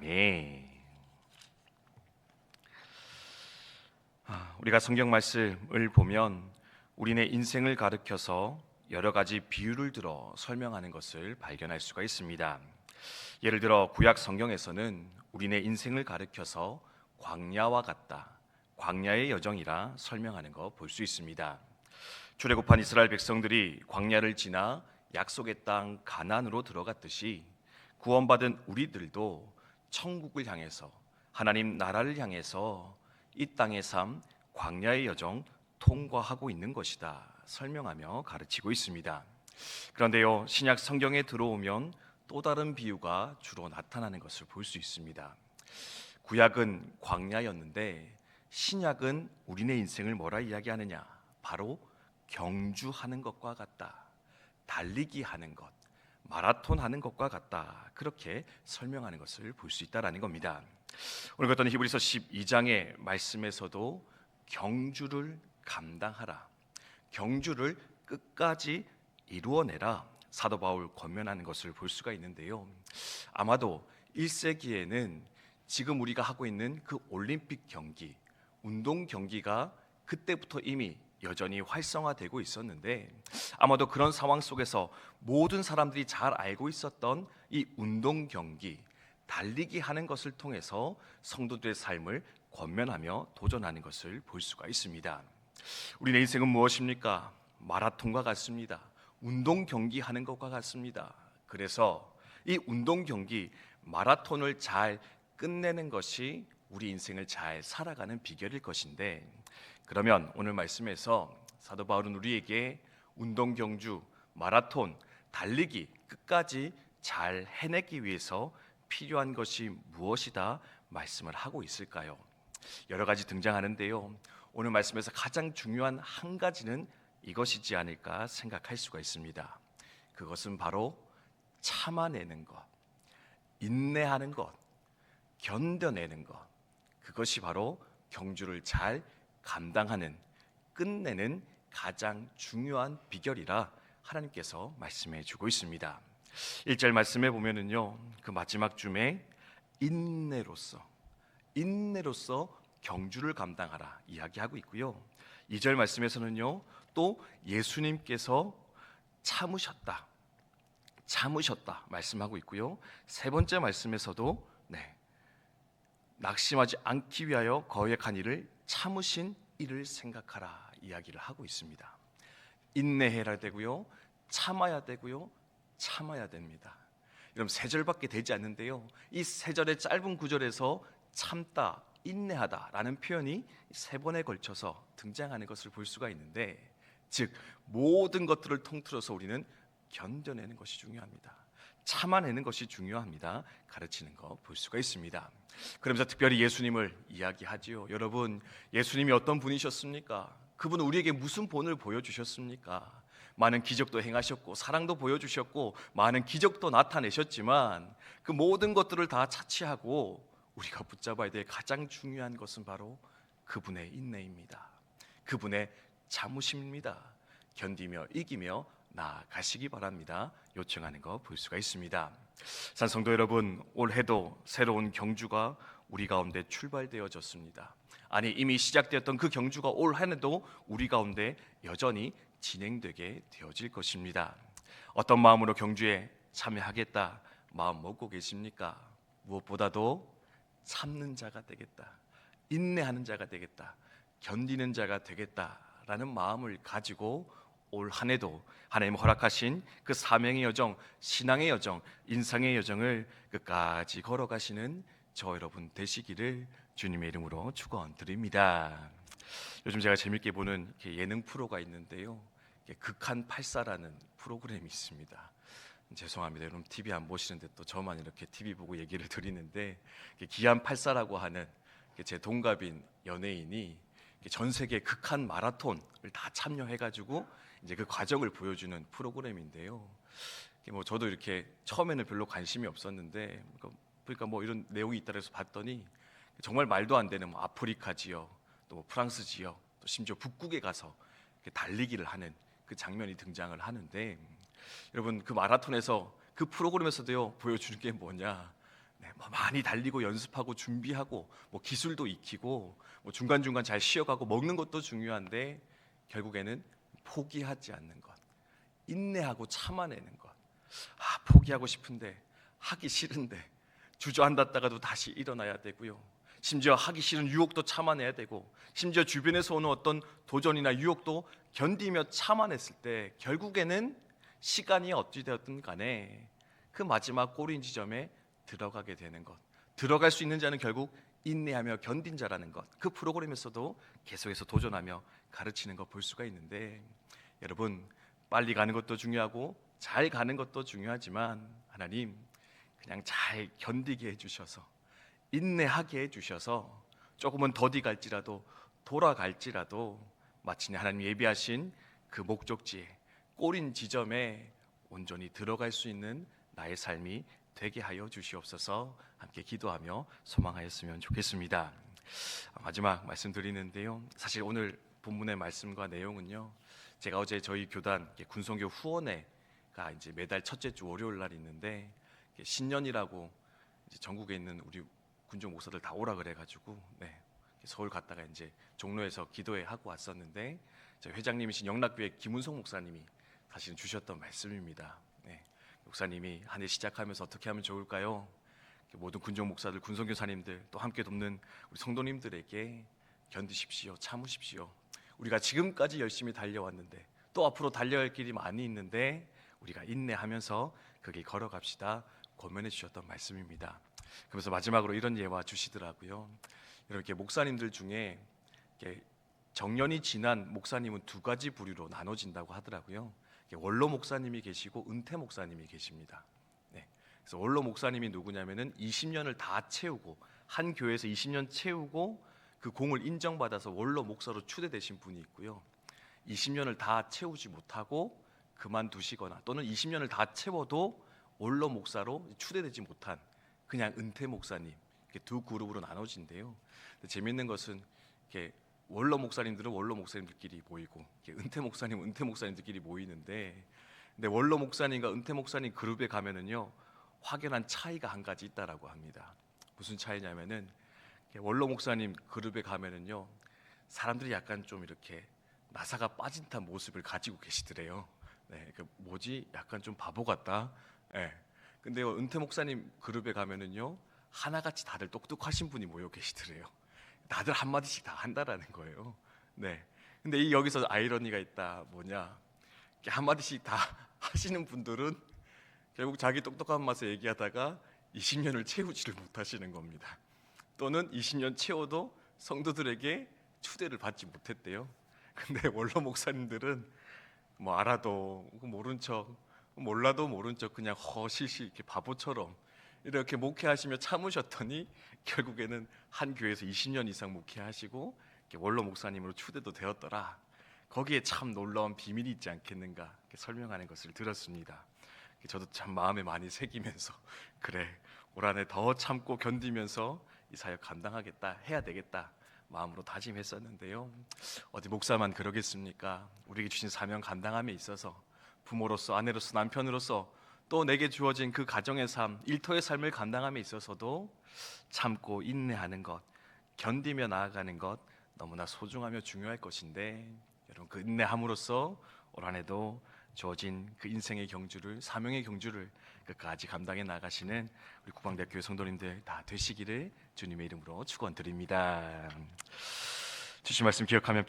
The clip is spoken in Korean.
아멘. 우리가 성경 말씀을 보면 우리네 인생을 가르쳐서 여러 가지 비유를 들어 설명하는 것을 발견할 수가 있습니다. 예를 들어 구약 성경에서는 우리네 인생을 가르쳐서 광야와 같다, 광야의 여정이라 설명하는 거 볼 수 있습니다. 출애굽한 이스라엘 백성들이 광야를 지나 약속의 땅 가나안으로 들어갔듯이 구원받은 우리들도 천국을 향해서, 하나님 나라를 향해서 이 땅의 삶, 광야의 여정 통과하고 있는 것이다 설명하며 가르치고 있습니다. 그런데요, 신약 성경에 들어오면 또 다른 비유가 주로 나타나는 것을 볼 수 있습니다. 구약은 광야였는데 신약은 우리네 인생을 뭐라 이야기하느냐? 바로 경주하는 것과 같다, 달리기 하는 것, 마라톤 하는 것과 같다, 그렇게 설명하는 것을 볼 수 있다라는 겁니다. 오늘 같은 히브리서 12장의 말씀에서도 경주를 감당하라, 경주를 끝까지 이루어내라, 사도 바울 권면하는 것을 볼 수가 있는데요, 아마도 1세기에는 지금 우리가 하고 있는 그 올림픽 경기, 운동 경기가 그때부터 이미 여전히 활성화되고 있었는데, 아마도 그런 상황 속에서 모든 사람들이 잘 알고 있었던 이 운동 경기, 달리기 하는 것을 통해서 성도들의 삶을 권면하며 도전하는 것을 볼 수가 있습니다. 우리의 인생은 무엇입니까? 마라톤과 같습니다. 운동 경기 하는 것과 같습니다. 그래서 이 운동 경기, 마라톤을 잘 끝내는 것이 우리 인생을 잘 살아가는 비결일 것인데, 그러면 오늘 말씀에서 사도 바울은 우리에게 운동 경주, 마라톤, 달리기 끝까지 잘 해내기 위해서 필요한 것이 무엇이다 말씀을 하고 있을까요? 여러 가지 등장하는데요, 오늘 말씀에서 가장 중요한 한 가지는 이것이지 않을까 생각할 수가 있습니다. 그것은 바로 참아내는 것, 인내하는 것, 견뎌내는 것, 그것이 바로 경주를 잘 감당하는, 끝내는 가장 중요한 비결이라 하나님께서 말씀해 주고 있습니다. 1절 말씀에 보면은요, 그 마지막 줌에 인내로서 경주를 감당하라 이야기하고 있고요, 2절 말씀에서는요, 또 예수님께서 참으셨다 말씀하고 있고요, 세 번째 말씀에서도 낙심하지 않기 위하여 거역한 일을 참으신 이를 생각하라 이야기를 하고 있습니다. 인내해야 되고요, 참아야 되고요, 참아야 됩니다. 여러분, 세 절밖에 되지 않는데요, 이 세 절의 짧은 구절에서 참다, 인내하다 라는 표현이 세 번에 걸쳐서 등장하는 것을 볼 수가 있는데, 즉 모든 것들을 통틀어서 우리는 견뎌내는 것이 중요합니다. 참아내는 것이 중요합니다. 가르치는 거 볼 수가 있습니다. 그러면서 특별히 예수님을 이야기하지요. 여러분, 예수님이 어떤 분이셨습니까? 그분은 우리에게 무슨 본을 보여주셨습니까? 많은 기적도 행하셨고 사랑도 보여주셨고 많은 기적도 나타내셨지만, 그 모든 것들을 다 차치하고 우리가 붙잡아야 될 가장 중요한 것은 바로 그분의 인내입니다. 그분의 참으심입니다. 견디며 이기며 나아가시기 바랍니다. 요청하는 거 볼 수가 있습니다. 산성도 여러분, 올해도 새로운 경주가 우리 가운데 출발되어졌습니다. 아니, 이미 시작되었던 그 경주가 올 한해도 우리 가운데 여전히 진행되게 되어질 것입니다. 어떤 마음으로 경주에 참여하겠다 마음 먹고 계십니까? 무엇보다도 참는 자가 되겠다, 인내하는 자가 되겠다, 견디는 자가 되겠다라는 마음을 가지고 올 한해도 하나님 허락하신 그 사명의 여정, 신앙의 여정, 인상의 여정을 끝까지 걸어가시는 저 여러분 되시기를 주님의 이름으로 축원드립니다. 요즘 제가 재밌게 보는 예능 프로가 있는데요, 극한 84라는 프로그램이 있습니다. 죄송합니다. 여러분 TV 안 보시는데 또 저만 이렇게 TV 보고 얘기를 드리는데, 기안 84라고 하는 제 동갑인 연예인이 전 세계 극한 마라톤을 다 참여해가지고 이제 그 과정을 보여주는 프로그램인데요. 뭐 저도 이렇게 처음에는 별로 관심이 없었는데, 그러니까 뭐 이런 내용이 있다 해서 봤더니 정말 말도 안 되는 뭐 아프리카 지역, 또 프랑스 지역, 또 심지어 북극에 가서 달리기를 하는 그 장면이 등장을 하는데, 여러분 그 마라톤에서 그 프로그램에서도요 보여주는 게 뭐냐? 네, 뭐 많이 달리고 연습하고 준비하고 뭐 기술도 익히고 뭐 중간중간 잘 쉬어가고 먹는 것도 중요한데 결국에는 포기하지 않는 것, 인내하고 참아내는 것. 포기하고 싶은데 하기 싫은데 주저앉았다가도 다시 일어나야 되고요. 심지어 하기 싫은 유혹도 참아내야 되고 심지어 주변에서 오는 어떤 도전이나 유혹도 견디며 참아냈을 때 결국에는 시간이 어찌 되었든 간에 그 마지막 꼬린 지점에 들어가게 되는 것. 들어갈 수 있는 자는 결국 인내하며 견딘 자라는 것. 그 프로그램에서도 계속해서 도전하며 가르치는 거 볼 수가 있는데 여러분, 빨리 가는 것도 중요하고 잘 가는 것도 중요하지만 하나님 그냥 잘 견디게 해주셔서 인내하게 해주셔서 조금은 더디 갈지라도 돌아갈지라도 마침내 하나님 예비하신 그 목적지에 꼬린 지점에 온전히 들어갈 수 있는 나의 삶이 되게 하여 주시옵소서. 함께 기도하며 소망하였으면 좋겠습니다. 마지막 말씀드리는데요, 사실 오늘 본문의 말씀과 내용은요, 제가 어제 저희 교단 군성교 후원회가 이제 매달 첫째 주 월요일 날 있는데 신년이라고 이제 전국에 있는 우리 군종 목사들 다 오라 그래가지고 서울 갔다가 이제 종로에서 기도회 하고 왔었는데 저희 회장님이신 영락교회 김은성 목사님이 사실은 주셨던 말씀입니다. 목사님이 한 해 시작하면서 어떻게 하면 좋을까요? 모든 군종 목사들, 군성교사님들 또 함께 돕는 우리 성도님들에게 견디십시오, 참으십시오. 우리가 지금까지 열심히 달려왔는데 또 앞으로 달려야 할 길이 많이 있는데 우리가 인내하면서 그 길 걸어갑시다 권면해 주셨던 말씀입니다. 그래서 마지막으로 이런 예화 주시더라고요. 이렇게 목사님들 중에 정년이 지난 목사님은 두 가지 부류로 나눠진다고 하더라고요. 원로 목사님이 계시고 은퇴 목사님이 계십니다. 그래서 원로 목사님이 누구냐면은 20년을 다 채우고 한 교회에서 20년 채우고 그 공을 인정받아서 원로 목사로 추대되신 분이 있고요. 20년을 다 채우지 못하고 그만두시거나 또는 20년을 다 채워도 원로 목사로 추대되지 못한 그냥 은퇴 목사님, 이렇게 두 그룹으로 나눠진대요. 재밌는 것은 이렇게 원로 목사님들은 원로 목사님들끼리 모이고 은퇴 목사님은 은퇴 목사님들끼리 모이는데, 근데 원로 목사님과 은퇴 목사님 그룹에 가면은요 확연한 차이가 한 가지 있다라고 합니다. 무슨 차이냐면은 원로 목사님 그룹에 가면은요 사람들이 약간 좀 이렇게 나사가 빠진 듯한 모습을 가지고 계시더래요. 뭐지? 약간 좀 바보 같다. 근데 은퇴 목사님 그룹에 가면은요 하나같이 다들 똑똑하신 분이 모여 계시더래요. 다들 한마디씩 다 한다라는 거예요. 근데 이 여기서 아이러니가 있다. 뭐냐? 한마디씩 다 하시는 분들은 결국 자기 똑똑한 맛에 얘기하다가 20년을 채우지를 못하시는 겁니다. 또는 20년 채워도 성도들에게 추대를 받지 못했대요. 근데 원로 목사님들은 뭐 알아도 모른 척, 몰라도 모른 척 그냥 허실실 이렇게 바보처럼 이렇게 목회하시며 참으셨더니 결국에는 한 교회에서 20년 이상 목회하시고 원로 목사님으로 추대도 되었더라. 거기에 참 놀라운 비밀이 있지 않겠는가 이렇게 설명하는 것을 들었습니다. 저도 참 마음에 많이 새기면서 그래, 올 한 해 더 참고 견디면서 이 사역 감당하겠다, 해야 되겠다 마음으로 다짐했었는데요. 어디 목사만 그러겠습니까? 우리에게 주신 사명 감당함에 있어서 부모로서, 아내로서, 남편으로서 또 내게 주어진 그 가정의 삶, 일터의 삶을 감당함에 있어서도 참고 인내하는 것, 견디며 나아가는 것 너무나 소중하며 중요할 것인데, 여러분 그 인내함으로써 올 한 해도 주어진 그 인생의 경주를, 사명의 경주를 끝까지 감당해 나가시는 우리 국방대학 교회 성도님들 다 되시기를 주님의 이름으로 축원드립니다. 주신 말씀 기억하며